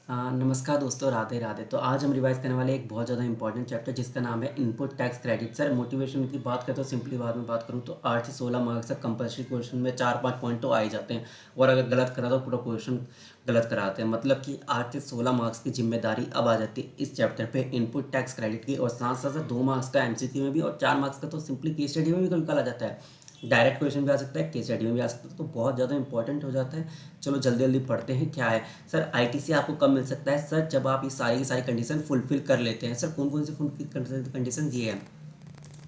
नमस्कार दोस्तों, राधे राधे। तो आज हम रिवाइज करने वाले एक बहुत ज़्यादा इंपॉर्टेंट चैप्टर जिसका नाम है input tax credit. Sir motivation की बात करें तो सिंपली बात में बात करूँ तो 8 से 16 मार्क्स तक कंपल्सरी क्वेश्चन में 4-5 पॉइंट तो आ ही जाते हैं, और अगर गलत करा तो पूरा क्वेश्चन गलत कराते हैं। मतलब कि 8 से 16 मार्क्स की जिम्मेदारी अब आ जाती है इस चैप्टर पे इनपुट टैक्स क्रेडिट की, और साथ साथ 2 मार्क्स का एमसीक्यू में भी और 4 मार्क्स का तो सिंपली केस स्टडी में भी निकाला जाता है। डायरेक्ट क्वेश्चन भी आ सकता है, केस स्टडी में भी आ सकता है, तो बहुत ज़्यादा इंपॉर्टेंट हो जाता है। चलो जल्दी जल्दी पढ़ते हैं क्या है। सर आईटीसी आपको कब मिल सकता है? सर जब आप ये सारी की सारी कंडीशन फुलफिल कर लेते हैं। सर कौन कौन सी फुलफिल कंडीशन ये है?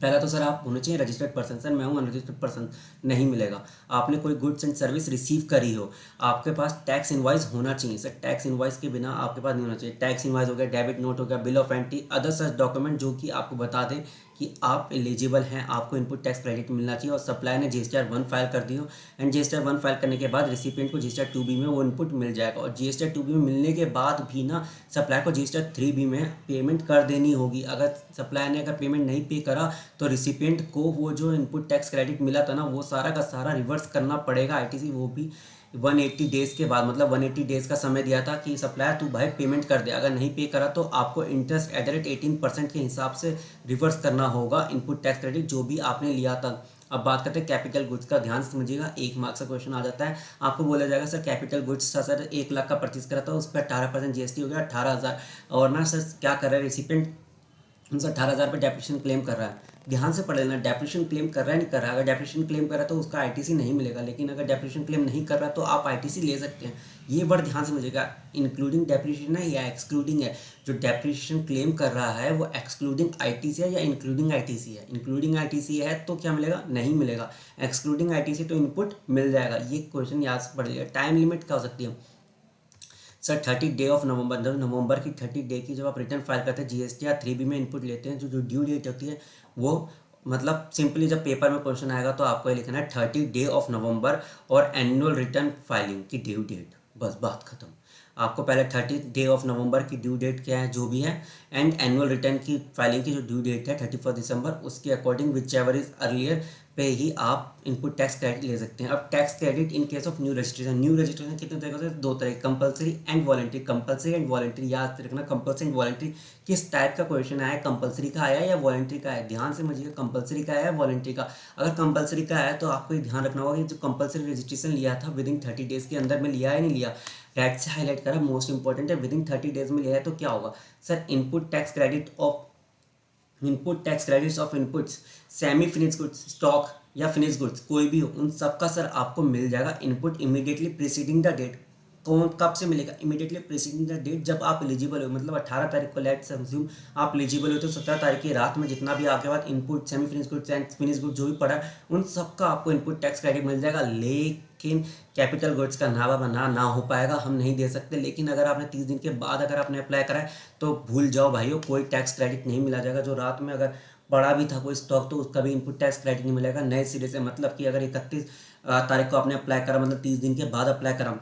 पहला तो सर आप होने चाहिए रजिस्टर्ड पर्सन। सर मैं हूँ अनरजिस्टर्ड पर्सन, नहीं मिलेगा। आपने कोई गुड्स एंड सर्विस रिसीव करी हो, आपके पास टैक्स इनवाइस होना चाहिए। सर टैक्स इनवाइस के बिना आपके पास नहीं होना चाहिए। टैक्स इनवाइस हो गया, डेबिट नोट हो गया, bill of entry, other such document जो कि आपको बता दें कि आप एलिजिबल हैं, आपको इनपुट टैक्स क्रेडिट मिलना चाहिए। और सप्लाई ने जीएसटीआर 1 फाइल कर दी हो, एंड जीएसटीआर 1 फाइल करने के बाद रिसिपिएंट को जीएसटीआर 2B में वो इनपुट मिल जाएगा। और जीएसटीआर 2B में मिलने के बाद भी ना सप्लाई को जीएसटीआर 3B में पेमेंट कर देनी होगी। अगर सप्लाई ने अगर पेमेंट नहीं पे करा तो रिसिपिएंट को वो जो इनपुट टैक्स क्रेडिट मिला था ना वो सारा का सारा रिवर्स करना पड़ेगा आईटीसी, वो भी 180 डेज़ के बाद। मतलब 180 डेज़ का समय दिया था कि सप्लायर तू भाई पेमेंट कर दे, अगर नहीं पे करा तो आपको इंटरेस्ट एट द रेट 18% के हिसाब से रिवर्स करना होगा इनपुट टैक्स क्रेडिट जो भी आपने लिया था। अब बात करते हैं कैपिटल गुड्स का, ध्यान समझिएगा, 1 मार्क्स का क्वेश्चन आ जाता है। आपको बोला जाएगा सर कैपिटल गुड्स था सर 1 लाख का परचेज करा था, उस पर 18% जीएसटी हो गया 18,000, और ना सर क्या कर रहा है रिसिपेंट उनसे 18,000 पे डेप्रिसिएशन क्लेम कर रहा है। ध्यान से पढ़ लेना, डेप्रिसिएशन क्लेम कर रहा है नहीं कर रहा है। अगर डेप्रिसिएशन क्लेम कर रहा है तो उसका आईटीसी नहीं मिलेगा, लेकिन अगर डेप्रिसिएशन क्लेम नहीं कर रहा तो आप आईटीसी ले सकते हैं। ये वर्ड ध्यान से मुझेगा, इंक्लूडिंग डेप्रिसिएशन है या एक्सक्लूडिंग है। जो डेप्रिसिएशन क्लेम कर रहा है वो एक्सक्लूडिंग आईटीसी है या इंक्लूडिंग आईटीसी है? इंक्लूडिंग आईटीसी है तो क्या मिलेगा? नहीं मिलेगा। एक्सक्लूडिंग आईटीसी तो इनपुट मिल जाएगा। ये क्वेश्चन याद से पढ़ लीजिएगा। टाइम लिमिट क्या हो सकती है? सर 30 डे ऑफ नवंबर, जब नवंबर की 30 डे की जब आप रिटर्न फाइल करते हैं जीएसटीआर 3B में इनपुट लेते हैं, जो जो ड्यू डेट होती है वो, मतलब सिंपली जब पेपर में क्वेश्चन आएगा तो आपको ये लिखना है 30 डे ऑफ नवंबर और एनुअल रिटर्न फाइलिंग की ड्यू डेट, बस बात खत्म। आपको पहले 30 डे ऑफ नवंबर की ड्यू डेट क्या है जो भी है, एंड एनुअल रिटर्न की फाइलिंग की जो ड्यू डेट है 31 दिसंबर, उसके according which ever is earlier पे ही आप इनपुट टैक्स क्रेडिट ले सकते हैं। अब tax credit in case of new registration, new registration कितने तरीके से? 2 तरह, compulsory and voluntary. Compulsory and voluntary याद रखना, कंपलसरी एंड वॉलंटरी किस टाइप का क्वेश्चन आया, कंपलसरी का आया या वॉलंटरी का है? ध्यान से मुझे, कंपलसरी का आया या वॉलंटरी का? अगर कंपलसरी का आया तो आपको ये ध्यान रखना होगा कि जो कंपलसरी रजिस्ट्रेशन लिया था विद इन 30 डेज के अंदर में लिया है नहीं लिया, रेड से हाईलाइट करा, मोस्ट इंपॉर्टेंट है। विद इन 30 डेज में लिया है तो क्या होगा sir? Input tax credits of inputs, semi finish goods, stock या फिनिश गुड्स कोई भी हो, उन सबका सर आपको मिल जाएगा input immediately preceding the date. कौन कब से मिलेगा? इमीडिएटली प्रीसीडिंग द डेट जब आप एलिजिबल हो, मतलब 18 तारीख को लेट समझूम आप एलिजिबल हो तो 17 तारीख की रात में जितना भी आपके बाद input semi finish goods and finish goods जो भी पड़ा है उन सबका आपको इनपुट टैक्स क्रेडिट मिल जाएगा। लेकिन कैपिटल गुड्स का ना बाबा ना हो पाएगा, हम नहीं दे सकते। लेकिन अगर आपने 30 दिन के बाद अगर आपने अप्लाई करा है तो भूल जाओ भाइयों, कोई टैक्स क्रेडिट नहीं मिला जाएगा। जो रात में अगर पड़ा भी था कोई स्टॉक तो उसका भी इनपुट टैक्स क्रेडिट नहीं मिलेगा नए सिरे से। मतलब कि अगर 31 तारीख को आपने अप्लाई करा, मतलब 30 दिन के बाद अप्लाई करा,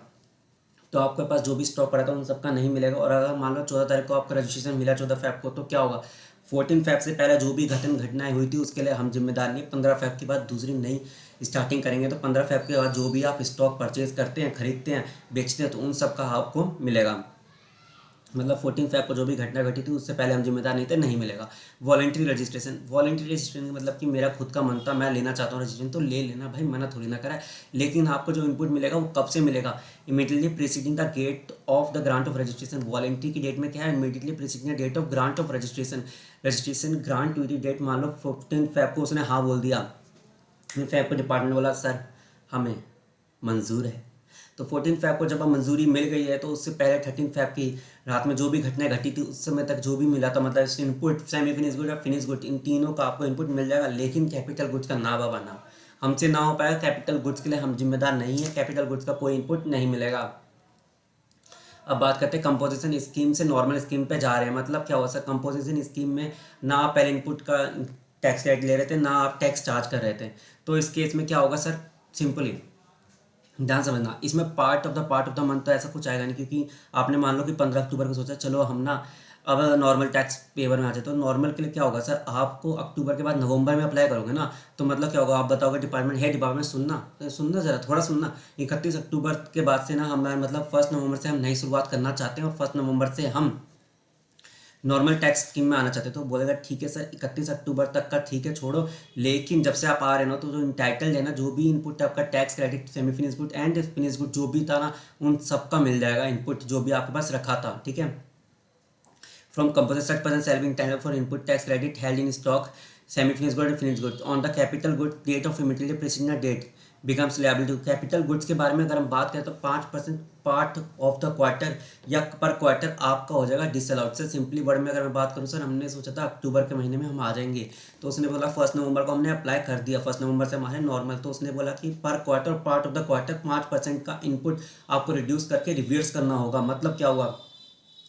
तो आपके पास जो भी स्टॉक पड़ा था उन सबका नहीं मिलेगा। और अगर मान लो 14 तारीख को आपका रजिस्ट्रेशन मिला 14 फेब को, तो क्या होगा? 14 फेब से पहले जो भी घटनाएं हुई थी उसके लिए हम जिम्मेदार नहीं। 15 फेब के बाद दूसरी नई स्टार्टिंग करेंगे, तो 15 फेब के बाद जो भी आप स्टॉक परचेज करते हैं, खरीदते हैं, बेचते हैं, तो उन सब का आपको मिलेगा। मतलब 14 फैब को जो भी घटना घटी थी उससे पहले हम जिम्मेदार नहीं थे, नहीं मिलेगा। वॉलेंट्री रजिस्ट्रेशन, वॉलेंट्री रजिस्ट्रेशन मतलब कि मेरा खुद का मन था, मैं लेना चाहता हूँ रजिस्ट्रेशन, तो ले लेना भाई, मना थोड़ी ना करा है। लेकिन आपको जो इनपुट मिलेगा वो कब से मिलेगा? Immediately preceding the date of the grant of registration. Voluntary की डेट में क्या है? Immediately preceding the date of grant of registration. Registration grant हुई थी डेट, मान लो 15 फैब को उसने हाँ बोल दिया, फैब को डिपार्टमेंट बोला सर हमें मंजूर है, तो 14 फैब को जब अब मंजूरी मिल गई है तो उससे पहले 13 फैब की रात में जो भी घटनाएं घटी थी उस समय तक जो भी मिला था, मतलब इसके इनपुट सेमी फिनिश गुड या फिनिश गुड, इन तीनों का आपको इनपुट मिल जाएगा। लेकिन कैपिटल गुड्स का ना बाबा ना, हमसे ना हो पाएगा। कैपिटल गुड्स के लिए हम जिम्मेदार नहीं है, कैपिटल गुड्स का कोई इनपुट नहीं मिलेगा। अब बात करते हैं कंपोजिशन स्कीम से नॉर्मल स्कीम पे जा रहे हैं। मतलब क्या हुआ सर? कंपोजिशन स्कीम में ना आप पहले इनपुट का टैक्स क्रेडिट ले रहे थे, ना आप टैक्स चार्ज कर रहे थे। तो इस केस में क्या होगा सर? सिंपली ध्यान समझना, इसमें पार्ट ऑफ द मंथ तो ऐसा कुछ आएगा नहीं, क्योंकि आपने मान लो कि 15 अक्टूबर को सोचा चलो हम ना अब नॉर्मल टैक्स पेपर में आ जाए तो नॉर्मल के लिए क्या होगा सर, आपको अक्टूबर के बाद नवंबर में अप्लाई करोगे ना, तो मतलब क्या होगा, आप बताओगे डिपार्टमेंट है, डिपार्टमेंट सुनना सुनना ज़रा थोड़ा सुनना, 31 अक्टूबर के बाद से ना हमारा मतलब 1 नवंबर से हम नई शुरुआत करना चाहते हैं और 1 नवंबर से हम नॉर्मल टैक्स स्कीम में आना चाहते हो। तो बोलेगा ठीक है सर 31 अक्टूबर तक का ठीक है छोड़ो, लेकिन जब से आप आ रहे हो ना तो जो इंटाइटल्ड है ना, जो भी इनपुट आपका tax credit semi finish good and finish good जो भी था ना, उन सबका मिल जाएगा इनपुट जो भी आपके पास रखा था, ठीक है। From composite 60% shall be entitled for input tax credit held in stock, semi-finished good and finished good on the capital good date of immediately preceding date becomes liable to capital goods के बारे में अगर हम बात करें तो 5% part of the quarter या पर क्वार्टर आपका हो जाएगा डिसअलाउड। सर सिंपली वर्ड में अगर मैं बात करूँ सर, हमने सोचा था अक्टूबर के महीने में हम आ जाएंगे, तो उसने बोला 1 नवंबर को हमने अप्लाई कर दिया, 1 नवंबर से हमारे नॉर्मल, तो उसने बोला कि पर quarter part of the quarter 5% का इनपुट आपको रिड्यूस करके रिवर्स करना होगा। मतलब क्या हुआ,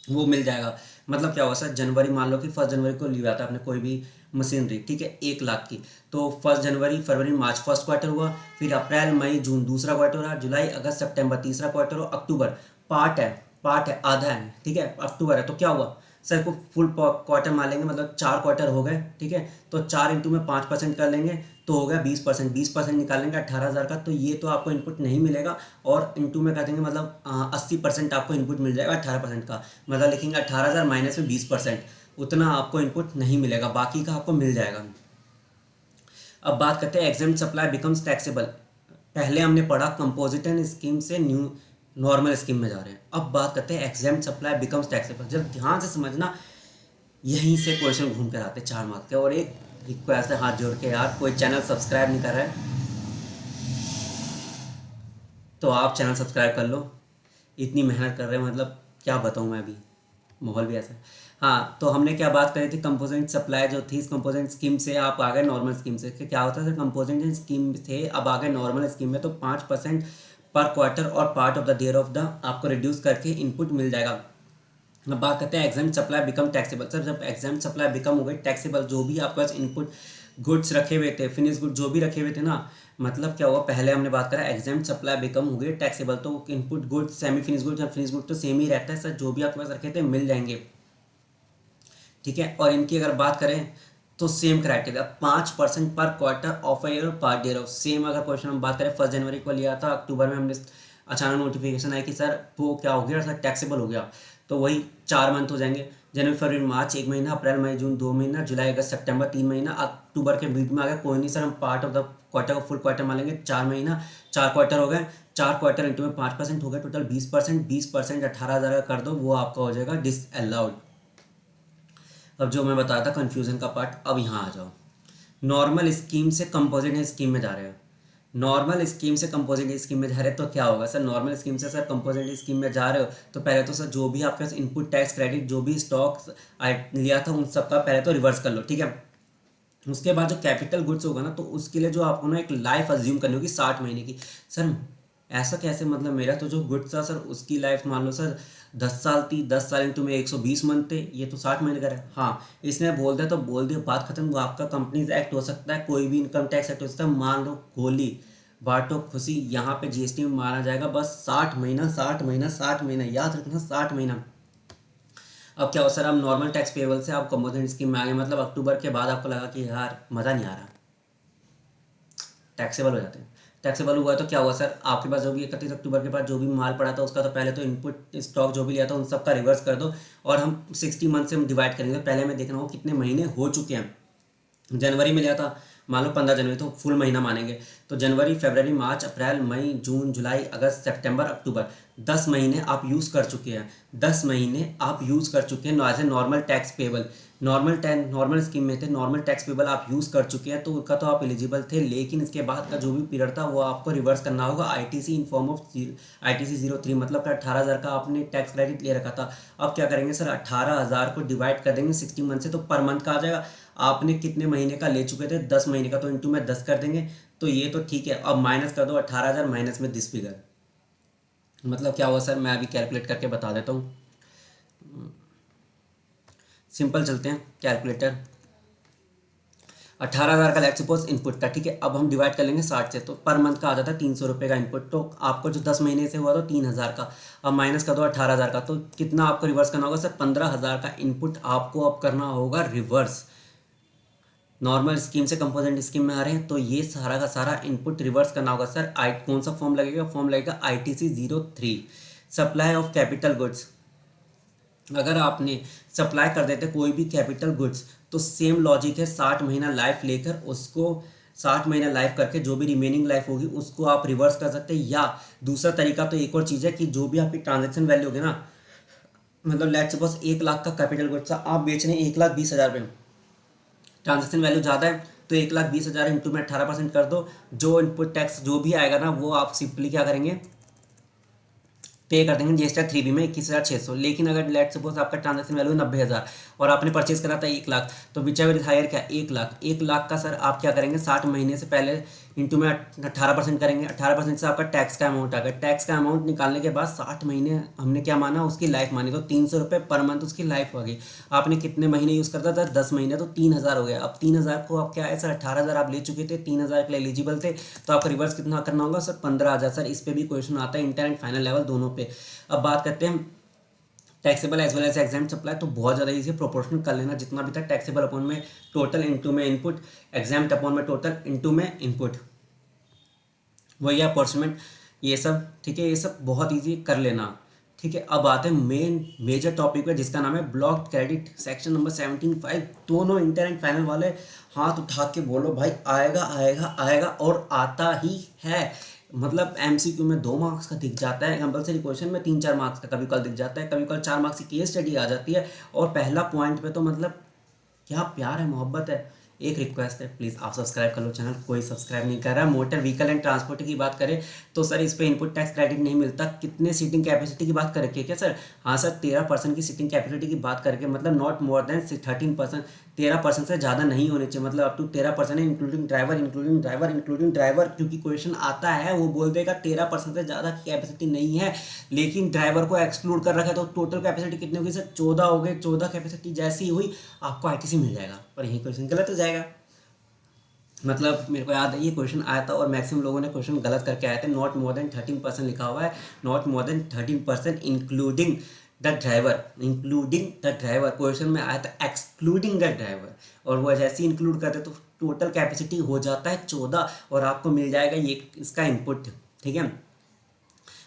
वो मिल जाएगा। मतलब क्या हुआ सर, जनवरी मान लो कि 1 जनवरी को लिया था आपने कोई भी मशीनरी, ठीक है, 1 लाख की, तो 1 जनवरी फरवरी मार्च फर्स्ट क्वार्टर हुआ, फिर अप्रैल मई जून दूसरा क्वार्टर रहा, जुलाई अगस्त सितंबर तीसरा क्वार्टर हो, अक्टूबर पार्ट है आधा है, ठीक है, अक्टूबर है, तो क्या हुआ सर को फुल क्वार्टर मान लेंगे, मतलब 4 क्वार्टर हो गए, ठीक है, तो 4 इंटू में 5% कर लेंगे तो हो गया 20%, 20% निकालेंगे 18,000 का, तो ये तो आपको इनपुट नहीं मिलेगा, और इंटू में कर देंगे मतलब 80% आपको इनपुट मिल जाएगा 18% का, मतलब लिखेंगे 18,000 माइनस में 20%, उतना आपको इनपुट नहीं मिलेगा, बाकी का आपको मिल जाएगा। अब बात करते हैं एग्जाम सप्लाई बिकम्स टैक्सेबल। पहले हमने पढ़ा कंपोजिट स्कीम से न्यू नॉर्मल स्कीम में जा रहे हैं, अब बात करते हैं एग्जाम सप्लाई बिकम्स टैक्सेबल। जब ध्यान से समझना, यहीं से क्वेश्चन घूम कर आते 4 मार्क के। और एक रिक्वेस्ट है हाथ जोड़ के, यार कोई चैनल सब्सक्राइब नहीं कर रहा है तो आप चैनल सब्सक्राइब कर लो, इतनी मेहनत कर रहे हैं, मतलब क्या बताऊँ मैं, अभी माहौल भी ऐसा है। हाँ, तो हमने क्या बात करी थी, कंपोजेंट सप्लाई जो थी, इस कंपोजेंट स्कीम से आप आ गए नॉर्मल स्कीम से, क्या होता था, कंपोजेंट स्कीम थे अब आ गए नॉर्मल स्कीम में, तो 5% पर क्वार्टर और part of the there of the आपको रिड्यूस करके इनपुट मिल जाएगा। अब बात करते हैं exempt supply become taxable. Sir जब एग्जाम सप्लाई बिकम हो गई टैक्सेबल, जो भी आपके पास इनपुट गुड्स रखे हुए थे, फिनिश गुड जो भी रखे हुए थे ना, मतलब क्या हुआ, पहले हमने बात करा एग्जाम सप्लाई बिकम हो गई टैक्सेबल, तो input goods semi finish goods या फिनिश गुड तो सेम ही रहता है सर, जो भी आपके पास रखे थे मिल जाएंगे, ठीक है। और इनकी अगर बात करें तो सेम क्राइटेरिया 5% पर क्वार्टर ऑफ ईयर और पर डेयर ऑफ सेम। अगर क्वेश्चन हम बात करें 1 जनवरी को लिया था, अक्टूबर में हमने अचानक नोटिफिकेशन आया कि सर वो क्या हो गया सर, टैक्सेबल हो गया, तो वही 4 मंथ हो जाएंगे, जनवरी फरवरी मार्च 1 महीना, अप्रैल मई जून 2 महीना, जुलाई अगस्त सितंबर 3 महीना, अक्टूबर के बीच में आ गया, कोई नहीं सर हम पार्ट ऑफ द क्वार्टर को फुल क्वार्टर मान लेंगे, 4 महीना, 4 क्वार्टर हो गए, 4 क्वार्टर इंटू में 5% हो गया, टोटल 20%, 20% 18,000 का कर दो, वो आपका हो जाएगा डिसअलाउड। अब जो मैं बताया था कन्फ्यूजन का पार्ट, अब यहाँ आ जाओ, नॉर्मल स्कीम से कंपोजिट स्कीम में जा रहे हो, नॉर्मल स्कीम से कंपोजिट स्कीम में जा रहे हो तो क्या होगा सर, नॉर्मल स्कीम से सर कंपोजिट स्कीम में जा रहे हो तो पहले तो सर जो भी आपके पास इनपुट टैक्स क्रेडिट जो भी स्टॉक लिया था उन सबका पहले तो रिवर्स कर लो, ठीक है। उसके बाद जो कैपिटल गुड्स होगा ना, तो उसके लिए जो आपको ना एक लाइफ अज्यूम करनी होगी 60 महीने की। सर ऐसा कैसे, मतलब मेरा तो जो गुड्स था सर उसकी लाइफ मान लो सर 10 साल थी, 10 साल इंटू में 120 मंथ थे, ये तो 60 महीने का है। हाँ, इसने बोल दिया तो बोल दिया, बात खत्म। वो आपका कंपनीज एक्ट हो सकता है, कोई भी इनकम टैक्स एक्ट हो सकता है, मान लो गोली बांटो खुशी, यहाँ पे जीएसटी में मारा जाएगा बस 60 महीना, 60 महीना, 60 महीना, याद रखना 60 महीना। अब क्या हो सर, हम नॉर्मल टैक्स पेबल से आप कंपोजिट स्कीम में आ गए, मतलब अक्टूबर के बाद आपको लगा कि यार मज़ा नहीं आ रहा, टैक्सेबल हो जाते हैं। टैक्सेबल हुआ तो क्या हुआ सर, आपके पास जो भी 31 अक्टूबर के बाद जो भी माल पड़ा था उसका तो पहले तो इनपुट स्टॉक जो भी लिया था उन सब का रिवर्स कर दो, और हम 60 मंथ से हम डिवाइड करेंगे, तो पहले हमें देखना हो कितने महीने हो चुके हैं। जनवरी में लिया था, मान लो 15 जनवरी, तो फुल महीना मानेंगे, तो जनवरी फरवरी मार्च अप्रैल मई जून जुलाई अगस्त सितंबर अक्टूबर, 10 महीने आप यूज़ कर चुके हैं, 10 महीने आप यूज़ कर चुके हैं as a normal tax payable. Normal scheme में थे, नॉर्मल टैक्स पेबल आप यूज़ कर चुके हैं, तो उसका तो आप एलिजिबल थे, लेकिन इसके बाद का जो भी पीरियड था वो आपको रिवर्स करना होगा ITC in form of ITC 03, मतलब 18,000 का आपने टैक्स क्रेडिट ले रखा था। अब क्या करेंगे सर, 18,000 को डिवाइड कर देंगे 60 मंथ से, तो पर मंथ का आ जाएगा, आपने कितने महीने का ले चुके थे, 10 महीने का, तो इंटू में 10 कर देंगे, तो ये तो ठीक है। अब माइनस कर दो 18,000 माइनस में दिस फिगर, मतलब क्या हुआ सर, मैं अभी कैलकुलेट करके बता देता हूँ, सिंपल चलते हैं कैलकुलेटर। 18,000 का लेट्स सपोज इनपुट का, ठीक है। अब हम डिवाइड कर लेंगे 60 से, तो पर मंथ का आ जाता है 300 रुपये का इनपुट। तो आपको जो 10 महीने से हुआ तो 3,000 का, अब माइनस कर दो 18,000 का, तो कितना आपको रिवर्स करना होगा सर? 15,000 का इनपुट आपको अब करना होगा रिवर्स। नॉर्मल स्कीम से कंपोजिट स्कीम में आ रहे हैं तो ये सारा का सारा इनपुट रिवर्स करना होगा सर। आई कौन सा फॉर्म लगेगा? फॉर्म लगेगा ITC 03, supply of capital goods. अगर आपने सप्लाई कर देते कोई भी कैपिटल गुड्स तो सेम लॉजिक है, 60 महीना लाइफ लेकर उसको 60 महीना लाइफ करके जो भी रिमेनिंग लाइफ होगी उसको आप रिवर्स कर सकते हैं। या दूसरा तरीका तो एक और चीज़ है कि जो भी आपकी ट्रांजेक्शन वैल्यू होगी ना, मतलब लेट सपोज 1 लाख का कैपिटल गुड्स आप बेच रहे हैं 1,20,000 रुपये, ट्रांजेक्शन वैल्यू ज़्यादा है तो 1,20,000 इंटू में 18% कर दो, जो इनपुट टैक्स जो भी आएगा ना वो आप सिंपली क्या करेंगे, पे कर देंगे GST 3B में 21,600। लेकिन अगर लेट सपोज आपका ट्रांजेक्शन वैल्यू 90,000 और आपने परचेज करा था 1 लाख, तो विच एवर इज हायर क्या 1 लाख, 1 लाख का सर आप क्या करेंगे 60 महीने से पहले इंटू में 18% करेंगे, 18% से आपका टैक्स का अमाउंट आ गया। टैक्स का अमाउंट निकालने के बाद 60 महीने हमने क्या माना उसकी लाइफ मानी, तो 300 रुपये पर मंथ उसकी लाइफ हो गई। आपने कितने महीने यूज़ करता था? 10 महीने, तो 3,000 हो गया। अब 3,000 को आप क्या है सर, 18,000 आप ले चुके थे, 3,000 के लिए एलिजिबल थे, तो आपको रिवर्स कितना करना होगा सर? 15,000। सर इस पर भी क्वेश्चन आता है इंटर एंड फाइनल लेवल दोनों पे। अब बात करते हैं taxable as well as exempt supply, तो बहुत ज़्यादा इजी, प्रोपोर्शनल कर लेना जितना भी था। टैक्सेबल अपॉन में टोटल, इनटू में इनपुट, एग्जाम अपॉन में टोटल, इनटू में इनपुट, वही अपॉर्चुमेंट, ये सब ठीक है, ये सब बहुत इजी कर लेना, ठीक है। अब आते हैं मेन मेजर टॉपिक पे जिसका नाम है ब्लॉक क्रेडिट, सेक्शन नंबर 17(5). दोनों इंटर एंड फाइनल वाले हाथ उठा के बोलो भाई आएगा आएगा आएगा, और आता ही है। मतलब MCQ में 2 मार्क्स का दिख जाता है, कंपलसरी क्वेश्चन में 3-4 मार्क्स का कभी कल दिख जाता है, कभी कल 4 मार्क्स की केस स्टडी आ जाती है। और पहला पॉइंट पे तो मतलब क्या प्यार है, मोहब्बत है। एक रिक्वेस्ट है, प्लीज़ आप सब्सक्राइब कर लो चैनल, कोई सब्सक्राइब नहीं कर रहा। मोटर व्हीकल एंड ट्रांसपोर्ट की बात करें तो सर इस पे इनपुट टैक्स क्रेडिट नहीं मिलता। कितने सीटिंग कैपेसिटी की बात करके क्या सर? हाँ सर, 13% की सीटिंग कैपेसिटी की बात करके, मतलब नॉट मोर देन 13%, 13% से ज़्यादा नहीं होने चाहिए, मतलब अप टू 13% है, including driver, including driver, including driver. क्योंकि क्वेश्चन आता है वो बोल देगा 13% से ज़्यादा की कैपेसिटी नहीं है, लेकिन ड्राइवर को एक्सक्लूड कर रखा है, तो टोटल कैपेसिटी कितनी होगी सर? 14 हो गई। 14 कैपेसिटी जैसी हुई आपको ITC मिल जाएगा, पर यही क्वेश्चन गलत हो जाएगा। मतलब मेरे को याद है ये क्वेश्चन आया था और मैक्सिमम लोगों ने क्वेश्चन गलत करके आए थे। नॉट मोर देन 13% लिखा हुआ है, not more than 13% including the driver, including the driver. Question में आया था एक्सक्लूडिंग द ड्राइवर, और वो जैसे ही इंक्लूड करते तो टोटल कैपेसिटी हो जाता है 14, और आपको मिल जाएगा ये इसका इनपुट, ठीक है।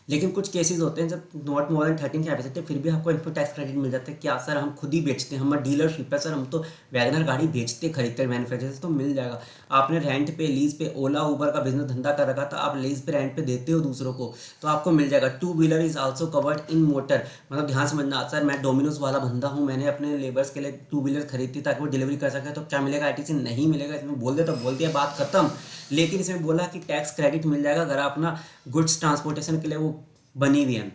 लेकिन कुछ केसेस होते हैं जब नॉट मोर देन 13 कैपेसिटी फिर भी आपको इनपुट टैक्स क्रेडिट मिल जाता है। क्या सर? हम खुद ही बेचते हैं, हमारा डीलरशिप है सर, हम तो वैगनर गाड़ी बेचते खरीदते मैन्युफैक्चर से, तो मिल जाएगा। आपने रेंट पे, लीज पे ओला उबर का बिजनेस धंधा कर रखा था, आप लीज पे रेंट पे देते हो दूसरों को, तो आपको मिल जाएगा। 2 wheeler is also covered in motor, मतलब ध्यान समझना सर, मैं डोमिनोज वाला बंदा हूँ, मैंने अपने लेबर्स के लिए 2 व्हीलर खरीदी ताकि वो डिलीवरी कर सके, तो क्या मिलेगा? ITC नहीं मिलेगा। इसमें बोल दे तो बोल दिया, बात खत्म। लेकिन इसमें बोला कि टैक्स क्रेडिट मिल जाएगा अगर आप ना गुड्स ट्रांसपोर्टेशन के लिए वो बनी हुई है।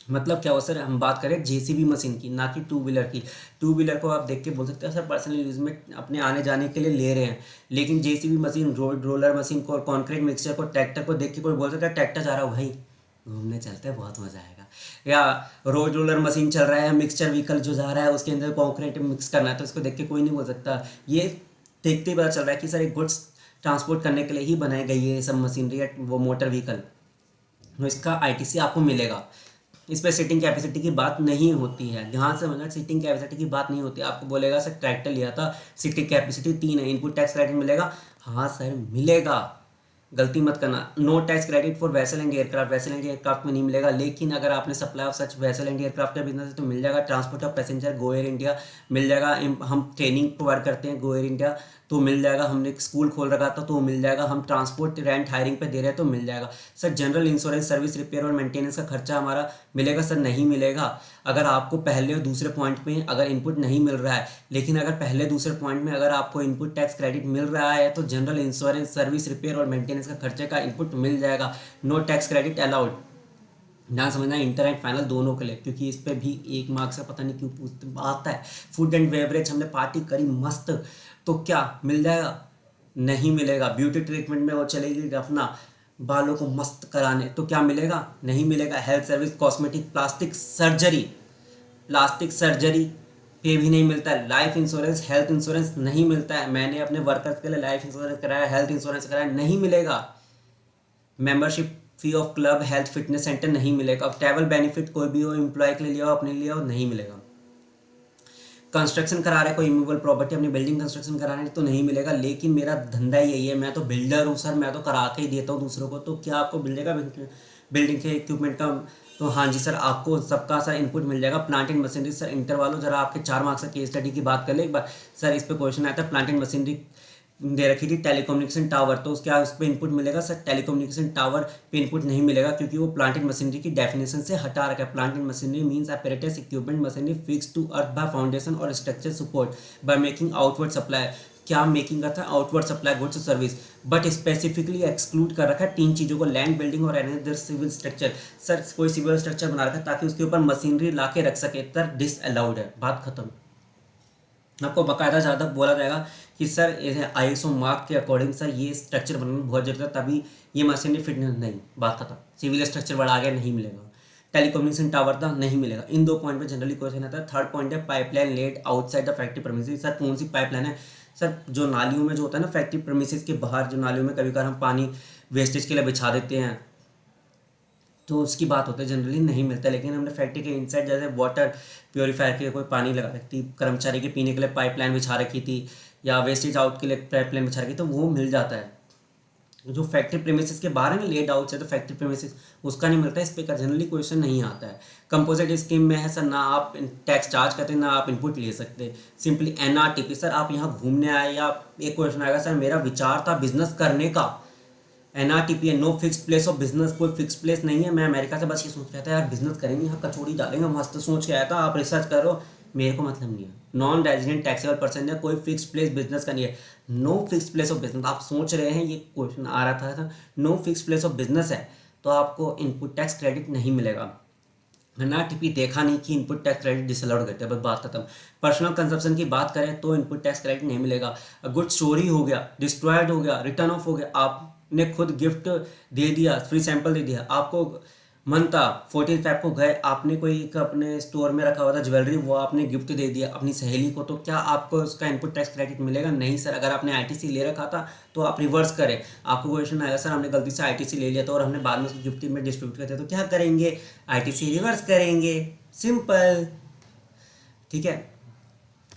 मतलब क्या हो सर, हम बात करें JCB मशीन की, ना कि 2 व्हीलर की। 2 व्हीलर को आप देख के बोल सकते हैं सर पर्सनल यूज़ में अपने आने जाने के लिए ले रहे हैं, लेकिन JCB मशीन, रोलर मशीन को, कॉन्क्रीट मिक्सचर को, ट्रैक्टर को देख के कोई बोल सकता है ट्रैक्टर जा रहा हो भाई घूमने चलते हैं बहुत मज़ा आएगा, या रोड रोलर मशीन चल रहा है, मिक्सचर व्हीकल जो जा रहा है उसके अंदर कॉन्क्रीट मिक्स करना है, तो इसको देख के कोई नहीं बोल सकता। ये देखते ही पता चल रहा है कि सर एक गुड्स ट्रांसपोर्ट करने के लिए ही बनाई गई है ये सब मशीनरी या वो मोटर व्हीकल, तो इसका ITC आपको मिलेगा। इस पर सीटिंग कैपेसिटी की बात नहीं होती है, ध्यान से समझना, सीटिंग कैपेसिटी की बात नहीं होती। आपको बोलेगा सर ट्रैक्टर लिया था, सीटिंग कैपेसिटी 3 है, इनपुट टैक्स क्रेडिट मिलेगा? हाँ सर मिलेगा, गलती मत करना। No tax credit for vessel and aircraft, vessel and aircraft में नहीं मिलेगा, लेकिन अगर आपने supply of such vessel and aircraft का बिजनेस है तो मिल जाएगा। Transport of passenger go air India मिल जाएगा। हम ट्रेनिंग प्रोवाइड करते हैं गो एयर इंडिया, तो मिल जाएगा। हमने एक स्कूल खोल रखा था तो मिल जाएगा। हम ट्रांसपोर्ट रेंट हायरिंग पे दे रहे हैं तो मिल जाएगा। Sir general insurance service repair और मेंटेनेंस का खर्चा हमारा मिलेगा? सर नहीं मिलेगा। अगर आपको पहले और दूसरे पॉइंट में अगर इनपुट नहीं मिल रहा है, लेकिन अगर पहले दूसरे पॉइंट में अगर आपको इनपुट टैक्स क्रेडिट मिल रहा है तो जनरल इंश्योरेंस सर्विस रिपेयर और मेंटेनेंस का खर्चे का इनपुट मिल जाएगा। नो टैक्स क्रेडिट अलाउड, ध्यान समझना इंटर एंड फाइनल दोनों के लिए, क्योंकि इस पे भी 1 मार्क से पता नहीं क्यों पूछते आता है। फूड एंड बेवरेज, हमने पार्टी करी मस्त, तो क्या मिल जाएगा? नहीं मिलेगा। ब्यूटी ट्रीटमेंट में वो चलेगी अपना बालों को मस्त कराने, तो क्या मिलेगा? नहीं मिलेगा। Health service, cosmetic, plastic surgery, plastic surgery पे भी नहीं मिलता है। लाइफ इंश्योरेंस, हेल्थ इंश्योरेंस नहीं मिलता है। मैंने अपने वर्कर्स के लिए लाइफ इंश्योरेंस कराया, हेल्थ इंश्योरेंस कराया, नहीं मिलेगा। Membership fee of club, health, fitness centre नहीं मिलेगा। ट्रैवल बेनिफिट कोई भी हो, एम्प्लॉय के लिए लिया हो, अपने लिए हो, नहीं मिलेगा। कंस्ट्रक्शन करा रहे कोई इमूवेबल प्रॉपर्टी, अपनी बिल्डिंग कंस्ट्रक्शन करा रहे हैं तो नहीं मिलेगा। लेकिन मेरा धंधा यही है, मैं तो बिल्डर हूँ सर, मैं तो करा के ही देता हूँ दूसरों को, तो क्या आपको मिलेगा बिल्डिंग के इक्विपमेंट का? तो हाँ जी सर, आपको सबका सर इनपुट मिल जाएगा। Plant and machinery sir, inter वालों जरा आपके 4 मार्क्स से केस स्टडी की बात कर ले एक बार सर। इस पे क्वेश्चन आया था, प्लांट एंड मशीनरी दे रखी थी टेलीकम्युनिकेशन टावर, तो क्या उस पर इनपुट मिलेगा सर? टेलीकम्युनिकेशन टावर पे इनपुट नहीं मिलेगा, क्योंकि वो प्लांट एंड मशीनरी की डेफिनेशन से हटा रखा है। Plant and machinery means apparatus, equipment, machinery fix to earth by foundation or structure support by making outward supply. क्या मेकिंग का था? Outward supply goods service, but specifically exclude कर रखा है 3 चीज़ों को, land, building or another civil structure. Sir कोई civil structure बना रखा है ताकि उसके ऊपर मशीनरी ला के रख सके, सर डिस अलाउड है, बात खत्म। आपको बाकायदा ज़्यादा बोला जाएगा कि सर ISO मार्क के अकॉर्डिंग सर ये स्ट्रक्चर बनाना बहुत जरूरत है, तभी ये मशीनरी फिटनेस, नहीं, बात खत्म। सिविल स्ट्रक्चर बढ़ा गया, नहीं मिलेगा। टेलीकम्युनिकेशन टावर था, नहीं मिलेगा। इन 2 पॉइंट पे जनरली क्वेश्चन आता है। थर्ड पॉइंट है pipeline laid outside the factory premises. Sir कौन सी पाइपलाइन है? सर जो नालियों में जो होता है ना, फैक्ट्री प्रेमिसेस के बाहर जो नालियों में कभी कभार हम पानी वेस्टेज के लिए बिछा देते हैं, तो उसकी बात होती है, जनरली नहीं मिलता। लेकिन हमने फैक्ट्री के इनसाइड जैसे वाटर प्योरीफायर के कोई पानी लगा रखी थी, कर्मचारी के पीने के लिए पाइपलाइन बिछा रखी थी, या वेस्टेज आउट के लिए पाइपलाइन बिछा रखी, तो वो मिल जाता है। जो फैक्ट्री प्रेमिसेस के बाहर है ना, लेड आउट है तो फैक्ट्री प्रेमिसेस, उसका नहीं मिलता है। इस पे का जनरली क्वेश्चन नहीं आता है। कंपोजिट स्कीम में है सर, ना आप टैक्स चार्ज करते, ना आप इनपुट ले सकते। सिंपली NRTP सर, आप यहाँ घूमने आए, या एक क्वेश्चन आएगा सर मेरा विचार था बिजनेस करने का, NRTP है, no fix place of business, कोई फिक्स प्लेस नहीं है। मैं अमेरिका से बस ये सोच रहा था यार बिजनेस करेंगे, यहाँ कचौड़ी डालेंगे, मस्त सोच के आया था। आप रिसर्च करो, मेरे को मतलब नहीं है। नॉन रेजिडेंट टैक्सेबल पर्सन है, कोई फिक्स प्लेस बिजनेस का नहीं है। No fix place of business, आप सोच रहे हैं, ये क्वेश्चन आ रहा था no fix place of business है तो आपको इनपुट टैक्स क्रेडिट नहीं मिलेगा। NRTP देखा नहीं कि इनपुट टैक्स क्रेडिट डिसअलाउड करते हैं, बस बात खत्म। पर्सनल कंजप्शन की बात करें तो इनपुट टैक्स क्रेडिट नहीं मिलेगा। गुड स्टोरी हो गया, डिस्ट्रॉयड हो गया, रिटर्न ऑफ हो गया, आपने खुद गिफ्ट दे दिया, फ्री सैंपल दे दिया, आपको मन था 14 Feb को गए, आपने कोई एक अपने स्टोर में रखा हुआ था ज्वेलरी, वो आपने गिफ्ट दे दिया अपनी सहेली को, तो क्या आपको उसका इनपुट टैक्स क्रेडिट मिलेगा? नहीं सर। अगर आपने ITC ले रखा था तो आप रिवर्स करें, आपको क्वेश्चन आएगा सर हमने गलती से ITC ले लिया था और हमने बाद में उसको गिफ्ट में डिस्ट्रीब्यूट करते तो क्या करेंगे? ITC रिवर्स करेंगे, सिंपल। ठीक है।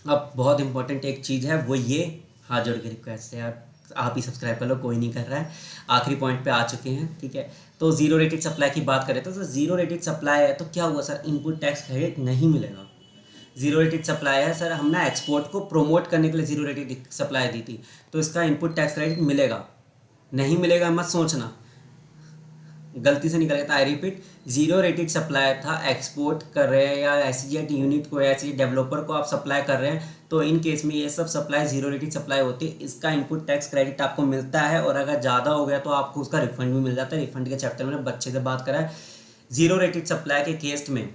अब बहुत इंपॉर्टेंट एक चीज़ है, वो ये, हाथ जोड़ के रिक्वेस्ट है यार, आप ही सब्सक्राइब कर लो, कोई नहीं कर रहा है। आखिरी पॉइंट पे आ चुके हैं, ठीक है। तो जीरो रेटेड सप्लाई की बात करें तो सर जीरो रेटेड सप्लाई है तो क्या हुआ सर? इनपुट टैक्स क्रेडिट नहीं मिलेगा। जीरो रेटेड सप्लाई है सर, हमने एक्सपोर्ट को प्रोमोट करने के लिए जीरो रेटेड सप्लाई दी थी, तो इसका इनपुट टैक्स क्रेडिट मिलेगा, नहीं मिलेगा मत सोचना, गलती से निकल गया था। I repeat, zero rated supply था, एक्सपोर्ट कर रहे हैं या SEZ यूनिट को या SEZ डेवलपर को आप सप्लाई कर रहे हैं, तो इन केस में ये सब सप्लाई जीरो रेटेड सप्लाई होती है, इसका इनपुट टैक्स क्रेडिट आपको मिलता है। और अगर ज़्यादा हो गया तो आपको उसका रिफंड भी मिल जाता है। रिफंड के चैप्टर में बच्चे से बात करा है। जीरो रेटेड सप्लाई के केस में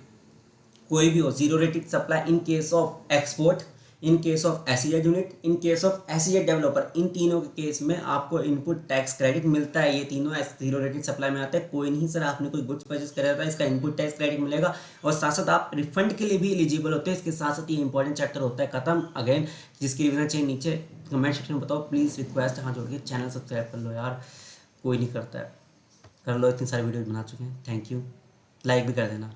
कोई भी हो, zero rated supply in case of export, in case of SEZ unit, in case of SEZ developer, इन तीनों के केस में आपको इनपुट टैक्स क्रेडिट मिलता है। ये तीनों जीरो रेटेड सप्लाई में आते हैं। कोई नहीं सर, आपने कोई गुड्स परचेज करा था, इसका इनपुट टैक्स क्रेडिट मिलेगा, और साथ साथ आप रिफंड के लिए भी एलिजिबल होते हैं। इसके साथ साथ ये इंपॉर्टेंट चैप्टर होता है खत्म। अगेन जिसकी रिविजन चाहिए नीचे कमेंट सेक्शन में बताओ, प्लीज़ रिक्वेस्ट, हाँ जोड़ के चैनल सब्सक्राइब कर लो यार, कोई नहीं करता है, कर लो, इतनी सारी वीडियो बना चुके हैं। थैंक यू, लाइक भी कर देना।